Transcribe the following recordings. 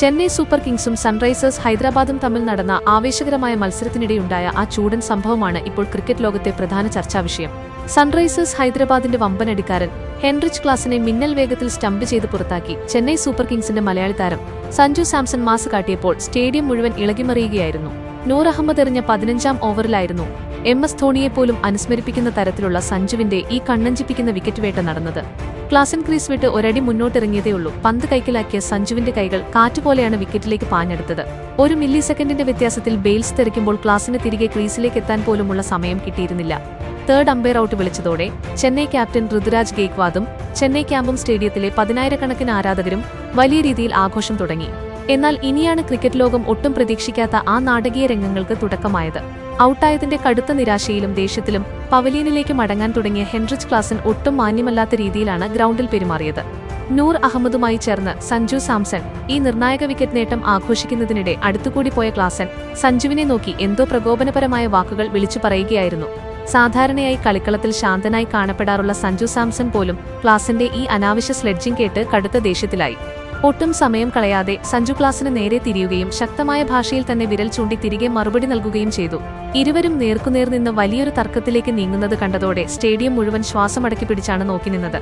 Chennai super കിങ്സും Sunrisers ഹൈദരാബാദും തമ്മിൽ നടന്ന ആവേശകരമായ മത്സരത്തിനിടെയുണ്ടായ ആ ചൂടൻ സംഭവമാണ് ഇപ്പോൾ ക്രിക്കറ്റ് ലോകത്തെ പ്രധാന ചർച്ചാവിഷയം. സൺറൈസേഴ്സ് ഹൈദരാബാദിന്റെ വമ്പനടിക്കാരൻ ഹെൻറിച്ച് ക്ലാസിനെ മിന്നൽ വേഗത്തിൽ സ്റ്റംപ് ചെയ്ത് പുറത്താക്കി ചെന്നൈ സൂപ്പർ കിങ്സിന്റെ മലയാളി താരം സഞ്ജു സാംസൺ മാസ് കാട്ടിയപ്പോൾ സ്റ്റേഡിയം മുഴുവൻ ഇളകിമറിയുകയായിരുന്നു. നൂർ അഹമ്മദ് എറിഞ്ഞ 15ാം ഓവറിലായിരുന്നു MS ധോണിയെപ്പോലും അനുസ്മരിപ്പിക്കുന്ന തരത്തിലുള്ള സഞ്ജുവിന്റെ ഈ കണ്ണഞ്ചിപ്പിക്കുന്ന വിക്കറ്റ് വേട്ട നടന്നത്. ക്ലാസൻ ക്രീസ് വിട്ട് ഒരടി മുന്നോട്ടിറങ്ങിയതേയുള്ളൂ. പന്ത് കൈക്കലാക്കിയ സഞ്ജുവിന്റെ കൈകൾ കാറ്റുപോലെയാണ് വിക്കറ്റിലേക്ക് പാഞ്ഞെടുത്തത്. 1 മില്ലി സെക്കൻഡിന്റെ വ്യത്യാസത്തിൽ ബെയിൽസ് തെറിക്കുമ്പോൾ ക്ലാസിന് തിരികെ ക്രീസിലേക്ക് എത്താൻ പോലുമുള്ള സമയം കിട്ടിയിരുന്നില്ല. തേർഡ് അമ്പയർ ഔട്ട് വിളിച്ചതോടെ ചെന്നൈ ക്യാപ്റ്റൻ ഋതുരാജ് ഗെയ്ക്വാദും ചെന്നൈ ക്യാമ്പും സ്റ്റേഡിയത്തിലെ 10,000-കണക്കിന് ആരാധകരും വലിയ രീതിയിൽ ആഘോഷം തുടങ്ങി. എന്നാൽ ഇനിയാണ് ക്രിക്കറ്റ് ലോകം ഒട്ടും പ്രതീക്ഷിക്കാത്ത ആ നാടകീയ രംഗങ്ങൾക്ക് തുടക്കമായത്. ഔട്ടായതിന്റെ കടുത്ത നിരാശയിലും ദേഷ്യത്തിലും പവലിയനിലേക്ക് മടങ്ങാൻ തുടങ്ങിയ ഹെൻറിച്ച് ക്ലാസൻ ഒട്ടും മാന്യമല്ലാത്ത രീതിയിലാണ് ഗ്രൗണ്ടിൽ പെരുമാറിയത്. നൂർ അഹമ്മദുമായി ചേർന്ന് സഞ്ജു സാംസൺ ഈ നിർണായക വിക്കറ്റ് നേട്ടം ആഘോഷിക്കുന്നതിനിടെ അടുത്തുകൂടി പോയ ക്ലാസൻ സഞ്ജുവിനെ നോക്കി എന്തോ പ്രകോപനപരമായ വാക്കുകൾ വിളിച്ചു പറയുകയായിരുന്നു. സാധാരണയായി കളിക്കളത്തിൽ ശാന്തനായി കാണപ്പെടാറുള്ള സഞ്ജു സാംസൺ പോലും ക്ലാസന്റെ ഈ അനാവശ്യ സ്ലെഡ്ജിംഗ് കേട്ട് കടുത്ത ദേഷ്യത്തിലായി. ഒട്ടും സമയം കളയാതെ സഞ്ജു ക്ലാസിന് നേരെ തിരിയുകയും ശക്തമായ ഭാഷയിൽ തന്നെ വിരൽ ചൂണ്ടി തിരികെ മറുപടി നൽകുകയും ചെയ്തു. ഇരുവരും നേർക്കുനേർ നിന്ന് വലിയൊരു തർക്കത്തിലേക്ക് നീങ്ങുന്നത് കണ്ടതോടെ സ്റ്റേഡിയം മുഴുവൻ ശ്വാസമടക്കി പിടിച്ചാണ് നോക്കി നിന്നത്.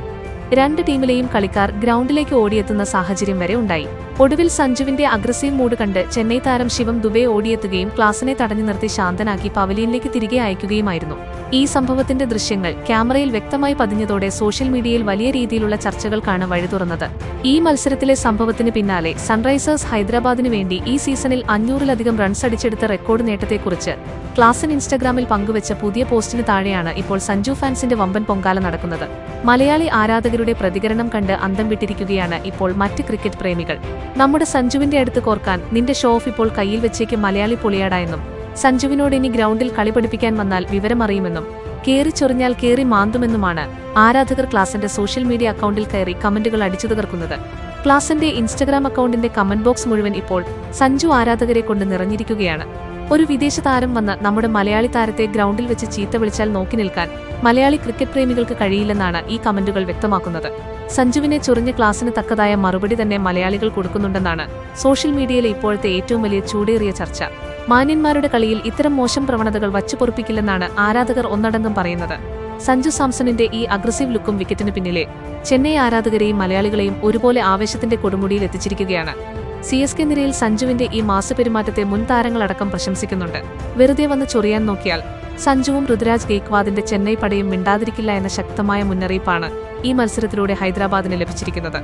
2 ടീമിലെയും കളിക്കാർ ഗ്രൗണ്ടിലേക്ക് ഓടിയെത്തുന്ന സാഹചര്യം വരെ ഉണ്ടായി. ഒടുവിൽ സഞ്ജുവിന്റെ അഗ്രസീവ് മൂഡ് കണ്ട് ചെന്നൈ താരം ശിവം ദുബെ ഓടിയെത്തുകയും ക്ലാസിനെ തടഞ്ഞു നിർത്തി ശാന്തനാക്കി പവലിയനിലേക്ക് തിരികെ അയക്കുകയുമായിരുന്നു. ഈ സംഭവത്തിന്റെ ദൃശ്യങ്ങൾ ക്യാമറയിൽ വ്യക്തമായി പതിഞ്ഞതോടെ സോഷ്യൽ മീഡിയയിൽ വലിയ രീതിയിലുള്ള ചർച്ചകൾക്കാണ് വഴി തുറന്നത്. ഈ മത്സരത്തിലെ സംഭവത്തിന് പിന്നാലെ സൺറൈസേഴ്സ് ഹൈദരാബാദിനു വേണ്ടി ഈ സീസണിൽ 500-ലധികം റൺസ് അടിച്ചെടുത്ത റെക്കോർഡ് നേട്ടത്തെക്കുറിച്ച് ക്ലാസൻ ഇൻസ്റ്റഗ്രാമിൽ പങ്കുവച്ച പുതിയ പോസ്റ്റിന് താഴെയാണ് ഇപ്പോൾ സഞ്ജു ഫാൻസിന്റെ വമ്പൻ പൊങ്കാല നടക്കുന്നത്. മലയാളി ആരാധകരുടെ പ്രതികരണം കണ്ട് അന്തം വിട്ടിരിക്കുകയാണ് ഇപ്പോൾ മറ്റ് ക്രിക്കറ്റ് പ്രേമികൾ. നമ്മുടെ സഞ്ജുവിന്റെ അടുത്ത് കോർക്കാൻ നിന്റെ ഷോ ഓഫ് ഇപ്പോൾ കയ്യിൽ വെച്ചേക്ക് മലയാളി പൊളിയാടായെന്നും സഞ്ജുവിനോട് ഇനി ഗ്രൗണ്ടിൽ കളി പഠിപ്പിക്കാൻ വന്നാൽ വിവരമറിയുമെന്നും കേറി ചൊറിഞ്ഞാൽ കേറി മാന്തുമെന്നുമാണ് ആരാധകർ ക്ലാസന്റെ സോഷ്യൽ മീഡിയ അക്കൗണ്ടിൽ കയറി കമന്റുകൾ അടിച്ചു തകർക്കുന്നത്. ക്ലാസന്റെ ഇൻസ്റ്റഗ്രാം അക്കൗണ്ടിന്റെ കമന്റ് ബോക്സ് മുഴുവൻ ഇപ്പോൾ സഞ്ജു ആരാധകരെ കൊണ്ട് നിറഞ്ഞിരിക്കുകയാണ്. ഒരു വിദേശ താരം വന്ന് നമ്മുടെ മലയാളി താരത്തെ ഗ്രൗണ്ടിൽ വെച്ച് ചീത്ത വിളിച്ചാൽ നോക്കി നിൽക്കാൻ മലയാളി ക്രിക്കറ്റ് പ്രേമികൾക്ക് കഴിയില്ലെന്നാണ് ഈ കമന്റുകൾ വ്യക്തമാക്കുന്നത്. സഞ്ജുവിനെ ചൊറിഞ്ഞ ക്ലാസിന് തക്കതായ മറുപടി തന്നെ മലയാളികൾ കൊടുക്കുന്നുണ്ടെന്നാണ് സോഷ്യൽ മീഡിയയിലെ ഇപ്പോഴത്തെ ഏറ്റവും വലിയ ചൂടേറിയ ചർച്ച. മാന്യന്മാരുടെ കളിയിൽ ഇത്തരം മോശം പ്രവണതകൾ വച്ചുപൊറുപ്പിക്കില്ലെന്നാണ് ആരാധകർ ഒന്നടങ്കം പറയുന്നത്. സഞ്ജു സാംസണിന്റെ ഈ അഗ്രസീവ് ലുക്കും വിക്കറ്റിന് പിന്നിലെ ചെന്നൈ ആരാധകരെയും മലയാളികളെയും ഒരുപോലെ ആവേശത്തിന്റെ കൊടുമുടിയിൽ എത്തിച്ചിരിക്കുകയാണ്. CSK നിരയിൽ സഞ്ജുവിന്റെ ഈ മാസ പെരുമാറ്റത്തെ മുൻ താരങ്ങളടക്കം പ്രശംസിക്കുന്നുണ്ട്. വെറുതെ വന്ന് ചൊറിയാൻ നോക്കിയാൽ സഞ്ജുവും ഋതുരാജ് ഗെയ്ക്വാദിന്റെ ചെന്നൈ പടയും മിണ്ടാതിരിക്കില്ല എന്ന ശക്തമായ മുന്നറിയിപ്പാണ് ഈ മത്സരത്തിലൂടെ ഹൈദരാബാദിന് ലഭിച്ചിരിക്കുന്നത്.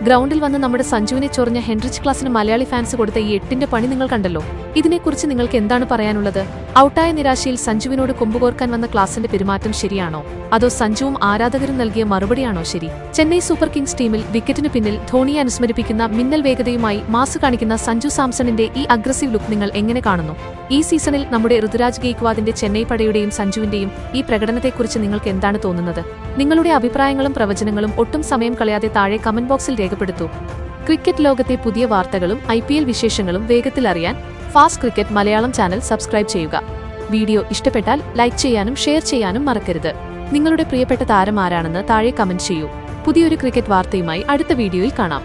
ഗ്രൗണ്ടിൽ വന്ന് നമ്മുടെ സഞ്ജുവിനെ ചൊറിഞ്ഞ ഹെൻറിച്ച് ക്ലാസിന് മലയാളി ഫാൻസ് കൊടുത്ത ഈ 8ന്റെ പണി നിങ്ങൾ കണ്ടല്ലോ. ഇതിനെക്കുറിച്ച് നിങ്ങൾക്ക് എന്താണ് പറയാനുള്ളത്? ഔട്ടായ നിരാശയിൽ സഞ്ജുവിനോട് കൊമ്പുകോർക്കാൻ വന്ന ക്ലാസിന്റെ പെരുമാറ്റം ശരിയാണോ, അതോ സഞ്ജുവും ആരാധകരും നൽകിയ മറുപടിയാണോ ശരി? ചെന്നൈ സൂപ്പർ കിങ്സ് ടീമിൽ വിക്കറ്റിന് പിന്നിൽ ധോണിയെ അനുസ്മരിപ്പിക്കുന്ന മിന്നൽ വേഗതയുമായി മാസ് കാണിക്കുന്ന സഞ്ജു സാംസണിന്റെ ഈ അഗ്രസീവ് ലുക്ക് നിങ്ങൾ എങ്ങനെ കാണുന്നു? ഈ സീസണിൽ നമ്മുടെ ഋതുരാജ് ഗെയ്ക്വാദിന്റെ ചെന്നൈ പടയുടെയും സഞ്ജുവിന്റെയും ഈ പ്രകടനത്തെക്കുറിച്ച് നിങ്ങൾക്ക് എന്താണ് തോന്നുന്നത്? നിങ്ങളുടെ അഭിപ്രായങ്ങളും പ്രവചനങ്ങളും ഒട്ടും സമയം കളയാതെ താഴെ കമന്റ് ബോക്സിൽ രേഖപ്പെടുത്തൂ. ക്രിക്കറ്റ് ലോകത്തെ പുതിയ വാർത്തകളും IPL വിശേഷങ്ങളും വേഗത്തിൽ അറിയാൻ fast cricket Malayalam channel subscribe ചെയ്യുക. വീഡിയോ ഇഷ്ടപ്പെട്ടാൽ ലൈക്ക് ചെയ്യാനും ഷെയർ ചെയ്യാനും മറക്കരുത്. നിങ്ങളുടെ പ്രിയപ്പെട്ട താരം ആരാണെന്ന് താഴെ കമന്റ് ചെയ്യൂ. പുതിയൊരു ക്രിക്കറ്റ് വാർത്തയുമായി അടുത്ത വീഡിയോയിൽ കാണാം.